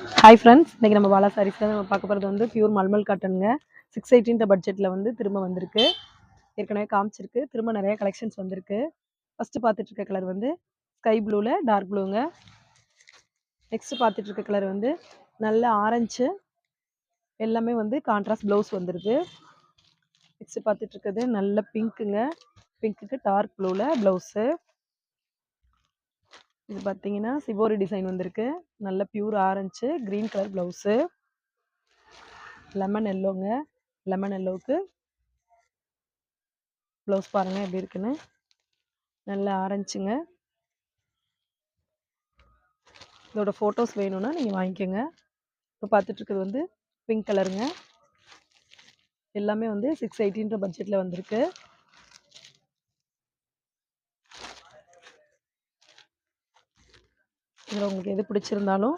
Hi friends, இன்றைக்கி நம்ம பாலா சாரீஸில் நம்ம பார்க்க போகிறது வந்து பியூர் மல்மல் காட்டனுங்க. 618 பட்ஜெட்டில் வந்து திரும்ப வந்திருக்கு. ஏற்கனவே காமிச்சிருக்கு, திரும்ப நிறைய கலெக்ஷன்ஸ் வந்திருக்கு. ஃபஸ்ட்டு பார்த்துட்ருக்க கலர் வந்து ஸ்கை ப்ளூவில் டார்க் ப்ளூங்க. நெக்ஸ்ட்டு பார்த்துட்ருக்க கலர் வந்து நல்ல ஆரஞ்சு, எல்லாமே வந்து கான்ட்ராஸ்ட் ப்ளவுஸ் வந்துருக்கு. நெக்ஸ்ட்டு பார்த்துட்ருக்கிறது நல்ல பிங்க்குங்க. பிங்க்குக்கு டார்க் ப்ளூவில் ப்ளவுஸு. இது பார்த்தீங்கன்னா சிவோரி டிசைன் வந்திருக்கு. நல்ல pure orange, green colour blouse. Lemon எல்லோங்க. லெமன் எல்லோவுக்கு ப்ளவுஸ் பாருங்கள் எப்படி இருக்குன்னு. நல்ல ஆரஞ்சுங்க. இதோட ஃபோட்டோஸ் வேணும்னா நீங்கள் வாங்கிக்கோங்க. இப்போ பார்த்துட்ருக்குறது வந்து பிங்க் கலருங்க. எல்லாமே வந்து 618 பட்ஜெட்டில் வந்திருக்கு. இதில் உங்களுக்கு எது பிடிச்சிருந்தாலும்